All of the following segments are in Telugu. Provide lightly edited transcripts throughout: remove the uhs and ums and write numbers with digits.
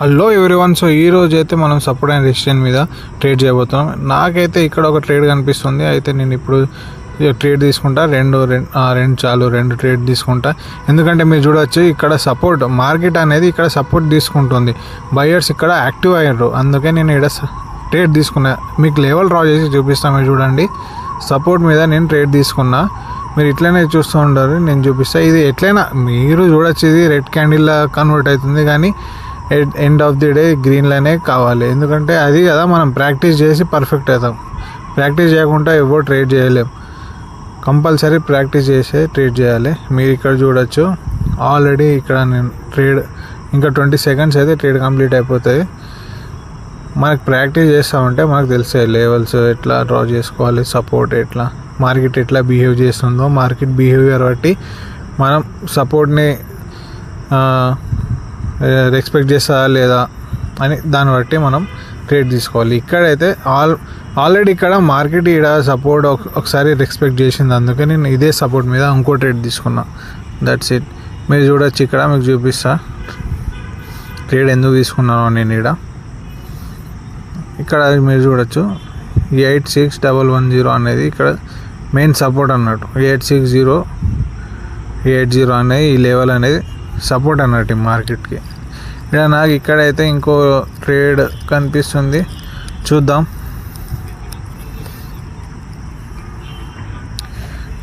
Hello everyone. సో ఈ రోజు అయితే మనం సపోర్ట్ అండ్ రెసిస్టెన్స్ మీద ట్రేడ్ చేయబోతున్నాం. నాకైతే ఇక్కడ ఒక ట్రేడ్ కనిపిస్తుంది. అయితే నేను ఇప్పుడు ట్రేడ్ తీసుకుంటా. రెండు చాలు, రెండు ట్రేడ్ తీసుకుంటా. ఎందుకంటే మీరు చూడవచ్చు ఇక్కడ సపోర్ట్ మార్కెట్ అనేది ఇక్కడ సపోర్ట్ తీసుకుంటుంది. బయర్స్ ఇక్కడ యాక్టివ్ అయ్యారు, అందుకే నేను ఇక్కడ ట్రేడ్ తీసుకున్నా. మీకు లెవెల్ డ్రా చేసి చూపిస్తాను. మీరు చూడండి, సపోర్ట్ మీద నేను ట్రేడ్ తీసుకున్నా. మీరు ఇట్లనే చూస్తూ ఉంటారు, నేను చూపిస్తాను. ఇది ఎట్లయినా మీరు చూడొచ్చు, ఇది రెడ్ క్యాండిల్లా కన్వర్ట్ అవుతుంది, కానీ ఎండ్ ఆఫ్ ది డే గ్రీన్లోనే కావాలి. ఎందుకంటే అది కదా మనం ప్రాక్టీస్ చేసి పర్ఫెక్ట్ అవుతాం. ప్రాక్టీస్ చేయకుండా ఎవరు ట్రేడ్ చేయలేం. కంపల్సరీ ప్రాక్టీస్ చేసే ట్రేడ్ చేయాలి. మీరు ఇక్కడ చూడొచ్చు, ఆల్రెడీ ఇక్కడ నేను ట్రేడ్ ఇంకా 20 seconds అయితే ట్రేడ్ కంప్లీట్ అయిపోతుంది. మనకు ప్రాక్టీస్ చేస్తూ ఉంటే మనకు తెలుస్తాయి లెవెల్స్ ఎట్లా డ్రా చేసుకోవాలి, సపోర్ట్ ఎట్లా, మార్కెట్ ఎట్లా బిహేవ్ చేస్తుందో, మార్కెట్ బిహేవియర్ బట్టి మనం సపోర్ట్ని రెస్పెక్ట్ చేస్తుందా లేదా అని దాన్ని బట్టి మనం ట్రేడ్ తీసుకోవాలి. ఇక్కడైతే ఆల్రెడీ ఇక్కడ మార్కెట్ ఇక్కడ సపోర్ట్ ఒకసారి రెస్పెక్ట్ చేసింది, అందుకే నేను ఇదే సపోర్ట్ మీద ఇంకో ట్రేడ్ తీసుకున్నా. That's it. మీరు చూడొచ్చు, ఇక్కడ మీకు చూపిస్తా ట్రేడ్ ఎందుకు తీసుకున్నాను నేను. ఇక్కడ మీరు చూడొచ్చు 86110 అనేది ఇక్కడ మెయిన్ సపోర్ట్ అన్నట్టు. 86080 అనేది ఈ లెవెల్ అనేది సపోర్ట్ అన్నట్టు మార్కెట్కి. ఇక్కడ నాకు ఇక్కడైతే ఇంకో ట్రేడ్ కనిపిస్తుంది, చూద్దాం.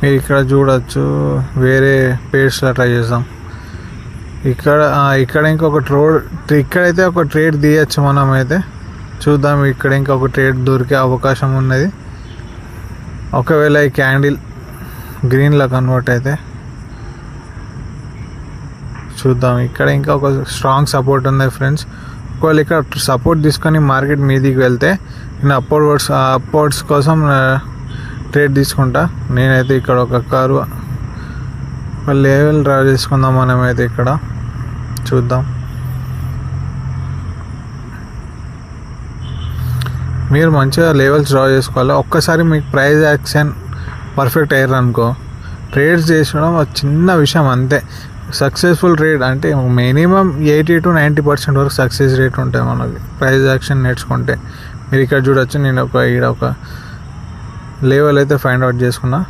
మీరు ఇక్కడ చూడొచ్చు, వేరే పేజ్లో ట్రై చేద్దాం. ఇక్కడ ఇంకొక ఇక్కడైతే ఒక ట్రేడ్ తీయచ్చు మనం. అయితే చూద్దాం, ఇక్కడ ఇంకొక ట్రేడ్ దొరికే అవకాశం ఉన్నది. ఒకవేళ ఈ క్యాండిల్ గ్రీన్లో కన్వర్ట్ అయితే చూద్దాం. ఇక్కడ ఇంకా ఒక స్ట్రాంగ్ సపోర్ట్ ఉంది ఫ్రెండ్స్. ఒకవేళ ఇక్కడ సపోర్ట్ తీసుకొని మార్కెట్ మీదికి వెళ్తే నేను అప్వర్డ్స్ కోసం ట్రేడ్ తీసుకుంటా. నేనైతే ఇక్కడ ఒక లెవెల్ డ్రా చేసుకుందాం మనమైతే. ఇక్కడ చూద్దాం, మీరు మంచిగా లెవెల్స్ డ్రా చేసుకోవాలి. ఒక్కసారి మీకు ప్రైస్ యాక్షన్ పర్ఫెక్ట్ అయ్యారు అనుకో, ట్రేడ్స్ చేసడం ఒక చిన్న విషయం అంతే. సక్సెస్ఫుల్ ట్రేడ్ అంటే మినిమం 80 to 90% వరకు సక్సెస్ రేట్ ఉంటాయి మనకి ప్రైస్ యాక్షన్ నేర్చుకుంటే. మీరు ఇక్కడ చూడొచ్చు, నేను ఒక లెవెల్ అయితే ఫైండ్ అవుట్ చేసుకున్నా.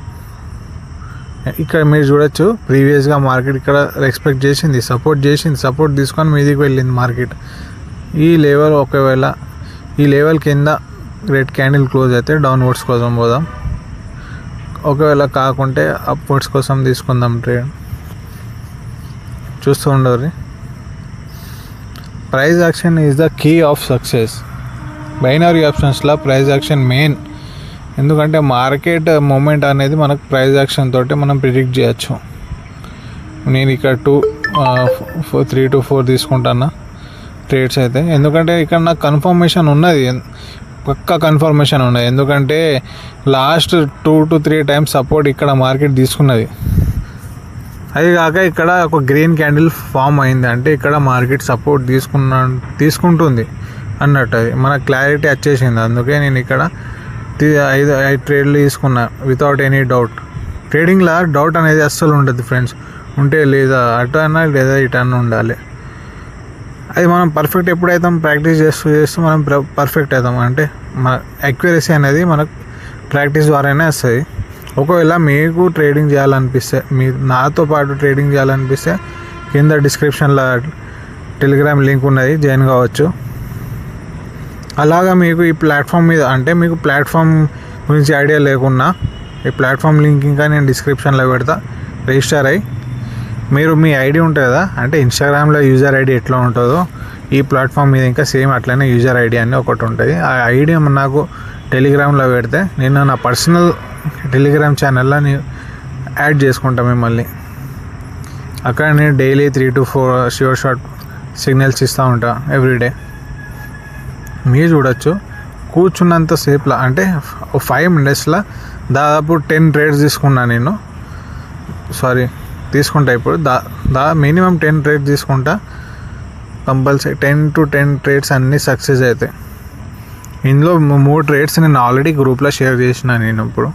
ఇక్కడ మీరు చూడొచ్చు, ప్రీవియస్గా మార్కెట్ ఇక్కడ రెస్పెక్ట్ చేసింది, సపోర్ట్ తీసుకొని మీదికి వెళ్ళింది మార్కెట్. ఈ లెవెల్ ఒకవేళ ఈ లెవెల్ కింద రెడ్ క్యాండిల్ క్లోజ్ అయితే డౌన్వర్డ్స్ కోసం పోదాం. ఒకవేళ కాకుంటే అప్వర్డ్స్ కోసం తీసుకుందాం ట్రేడ్. చూస్తూ ఉండరు. Price action is the key of success. Binary ఆప్షన్స్లో ప్రైస్ యాక్షన్ మెయిన్. ఎందుకంటే మార్కెట్ మూమెంట్ అనేది మనకు ప్రైస్ యాక్షన్ తోటి మనం ప్రిడిక్ట్ చేయొచ్చు. నేను ఇక్కడ 3 to 4 తీసుకుంటాను ట్రేడ్స్ అయితే. ఎందుకంటే ఇక్కడ నాకు కన్ఫర్మేషన్ ఉన్నది, పక్కా కన్ఫర్మేషన్ ఉన్నది. ఎందుకంటే లాస్ట్ 2 to 3 times సపోర్ట్ ఇక్కడ మార్కెట్ తీసుకున్నది. అది కాక ఇక్కడ ఒక గ్రీన్ క్యాండిల్ ఫామ్ అయింది అంటే ఇక్కడ మార్కెట్ సపోర్ట్ తీసుకుంటుంది అన్నట్టు. అది మనకు క్లారిటీ వచ్చేసింది. అందుకే నేను ఇక్కడ 5 ట్రేడ్లు తీసుకున్నా వితౌట్ ఎనీ డౌట్. ట్రేడింగ్లో డౌట్ అనేది అస్సలు ఉండదు ఫ్రెండ్స్. ఉంటే లేదా అటు అన్నా లేదా ఇటు అన్న ఉండాలి. అది మనం పర్ఫెక్ట్ ఎప్పుడైతాం, ప్రాక్టీస్ చేస్తూ మనం పర్ఫెక్ట్ అవుతాం. అంటే మన అక్యురసీ అనేది మనకు ప్రాక్టీస్ ద్వారానే వస్తుంది. ఒకవేళ మీకు ట్రేడింగ్ చేయాలనిపిస్తే, మీరు నాతో పాటు ట్రేడింగ్ చేయాలనిపిస్తే కింద డిస్క్రిప్షన్లో టెలిగ్రామ్ లింక్ ఉన్నది, జాయిన్ కావచ్చు. అలాగా మీకు ఈ ప్లాట్ఫామ్ మీద అంటే మీకు ప్లాట్ఫామ్ గురించి ఐడియా లేకున్నా ఈ ప్లాట్ఫామ్ లింక్ ఇంకా నేను డిస్క్రిప్షన్లో పెడతా. రిజిస్టర్ అయ్యి మీరు మీ ఐడి ఉంటుంది కదా, అంటే ఇన్స్టాగ్రామ్లో యూజర్ ఐడి ఎట్లా ఉంటుందో ఈ ప్లాట్ఫామ్ మీద ఇంకా సేమ్ అట్లనే యూజర్ ఐడి అని ఒకటి ఉంటుంది. ఆ ఐడి నాకు టెలిగ్రామ్లో పెడితే నేను నా పర్సనల్ టెలిగ్రామ్ ఛానల్లో నేను యాడ్ చేసుకుంటా మిమ్మల్ని. అక్కడ నేను డైలీ 3 to 4 షార్ట్ సిగ్నల్స్ ఇస్తూ ఉంటా ఎవ్రీడే. మీరు చూడొచ్చు, కూర్చున్నంత సేపులో అంటే 5 minutesలో దాదాపు 10 ట్రేడ్స్ తీసుకున్నా నేను. తీసుకుంటా ఇప్పుడు మినిమం 10 ట్రేడ్స్ తీసుకుంటా. కంపల్సరీ 10 to 10 ట్రేడ్స్ అన్నీ సక్సెస్ అవుతాయి. ఇందులో 3 ట్రేడ్స్ నేను ఆల్రెడీ గ్రూప్లో షేర్ చేసిన. నేను ఇప్పుడు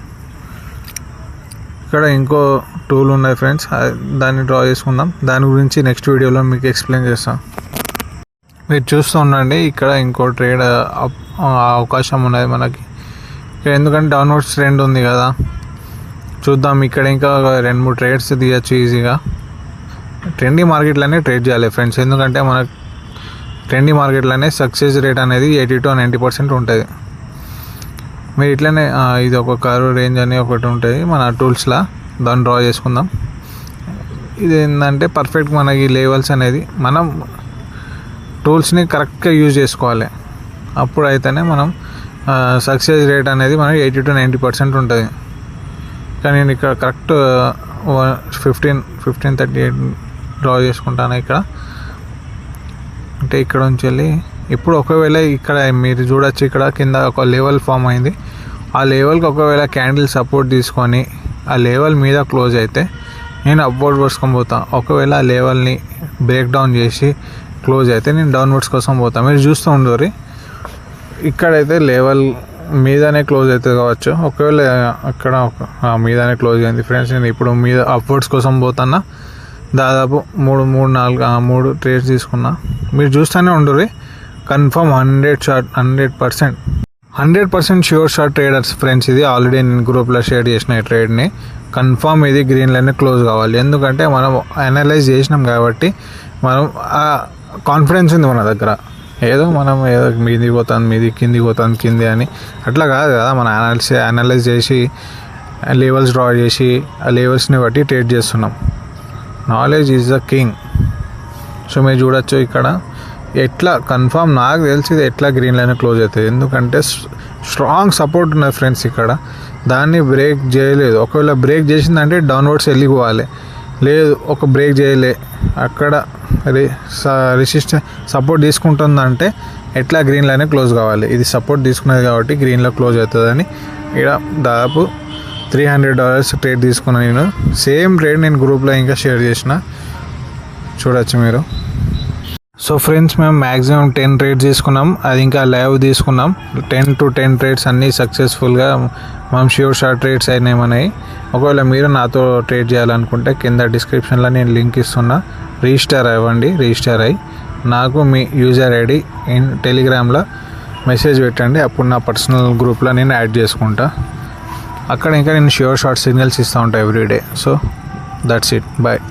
ఇక్కడ ఇంకో టూల్ ఉన్నాయి ఫ్రెండ్స్, దాన్ని డ్రా చేసుకుందాం. దాని గురించి నెక్స్ట్ వీడియోలో మీకు ఎక్స్ప్లెయిన్ చేస్తాను. మీరు చూస్తూ ఉండండి, ఇక్కడ ఇంకో ట్రేడ్ అవకాశం ఉన్నది మనకి ఇక్కడ, ఎందుకంటే డౌన్వర్డ్స్ ట్రెండ్ ఉంది కదా. చూద్దాం, ఇక్కడ ఇంకా 2-3 ట్రేడ్స్ తీయచ్చు ఈజీగా. ట్రెండీ మార్కెట్లోనే ట్రేడ్ చేయాలి ఫ్రెండ్స్, ఎందుకంటే మనకు ట్రెండీ మార్కెట్లోనే సక్సెస్ రేట్ అనేది 80-90% ఉంటుంది. మీరు ఇట్లనే ఇది ఒక కర్వ్ రేంజ్ అని ఒకటి ఉంటుంది మన టూల్స్లో, దాన్ని డ్రా చేసుకుందాం. ఇది ఏంటంటే పర్ఫెక్ట్ మనకి లెవెల్స్ అనేది మనం టూల్స్ని కరెక్ట్గా యూజ్ చేసుకోవాలి, అప్పుడు అయితేనే మనం సక్సెస్ రేట్ అనేది మనకి 80-90% ఉంటుంది. కానీ నేను ఇక్కడ కరెక్ట్ 1538 డ్రా చేసుకుంటాను ఇక్కడ. అంటే ఇక్కడ నుంచి వెళ్ళి ఇప్పుడు ఒకవేళ ఇక్కడ మీరు చూడొచ్చు, ఇక్కడ కింద ఒక లెవెల్ ఫామ్ అయింది. ఆ లెవెల్కి ఒకవేళ క్యాండిల్ సపోర్ట్ తీసుకొని ఆ లెవెల్ మీద క్లోజ్ అయితే నేను అప్వర్డ్ వర్డ్స్కొని పోతాను. ఒకవేళ ఆ లెవెల్ని బ్రేక్ డౌన్ చేసి క్లోజ్ అయితే నేను డౌన్వర్డ్స్ కోసం పోతాను. మీరు చూస్తూ ఉండరు, ఇక్కడైతే లెవెల్ మీదనే క్లోజ్ అవుతుంది కావచ్చు. ఒకవేళ అక్కడ మీదనే క్లోజ్ అయింది ఫ్రెండ్స్. నేను ఇప్పుడు మీద అప్వర్డ్స్ కోసం పోతున్నా. దాదాపు 3 ట్రేడ్స్ తీసుకున్నా. మీరు చూస్తూనే ఉండరు, confirm 100% sure short traders friends. ఇది ఆల్రెడీ నేను గ్రూప్లో షేర్ చేసిన ఈ ట్రేడ్ని. కన్ఫర్మ్ ఇది గ్రీన్ లైన్ క్లోజ్ కావాలి, ఎందుకంటే మనం అనలైజ్ చేసినాం కాబట్టి మనం కాన్ఫిడెన్స్ ఉంది మన దగ్గర. ఏదో మీది పోతుంది మీది, కింది పోతుంది కింది అని అట్లా కాదు కదా. మనం అనలైజ్ చేసి లెవెల్స్ డ్రా చేసి ఆ లెవెల్స్ని బట్టి ట్రేడ్ చేస్తున్నాం. Knowledge is the king. So మీరు చూడొచ్చు ఇక్కడ ఎట్లా కన్ఫర్మ్ నాకు తెలిసి ఇది ఎట్లా గ్రీన్ లైన్ క్లోజ్ అవుతుంది, ఎందుకంటే స్ట్రాంగ్ సపోర్ట్ ఉన్నది ఫ్రెండ్స్ ఇక్కడ. దాన్ని బ్రేక్ చేయలేదు. ఒకవేళ బ్రేక్ చేసిందంటే డౌన్వర్డ్స్ వెళ్ళిపోవాలి. లేదు, ఒక బ్రేక్ చేయలే, అక్కడ రెసిస్టెన్స్ సపోర్ట్ తీసుకుంటుందంటే ఎట్లా గ్రీన్ లైన్ క్లోజ్ కావాలి. ఇది సపోర్ట్ తీసుకున్నది కాబట్టి గ్రీన్లో క్లోజ్ అవుతుందని ఇక్కడ దాదాపు $300 ట్రేడ్ తీసుకున్నాను నేను. సేమ్ ట్రేడ్ నేను గ్రూప్లో ఇంకా షేర్ చేసిన, చూడొచ్చు మీరు. సో ఫ్రెండ్స్, మేము మ్యాక్సిమం 10 ట్రేడ్స్ తీసుకున్నాం. అది ఇంకా లైవ్ తీసుకున్నాం. 10 to 10 ట్రేడ్స్ అన్నీ సక్సెస్ఫుల్గా మనం ష్యూర్ షార్ట్ ట్రేడ్స్ అయినాయి. ఒకవేళ మీరు నాతో ట్రేడ్ చేయాలనుకుంటే కింద డిస్క్రిప్షన్లో నేను లింక్ ఇస్తున్నా, రిజిస్టర్ అవ్వండి. రిజిస్టర్ అయ్యి నాకు మీ యూజర్ ఐడి టెలిగ్రామ్లో మెసేజ్ పెట్టండి. అప్పుడు నా పర్సనల్ గ్రూప్లో నేను యాడ్ చేసుకుంటా. అక్కడ ఇంకా నేను ష్యూర్ షార్ట్ సిగ్నల్స్ ఇస్తూ ఉంటాను everyday. So that's it, bye.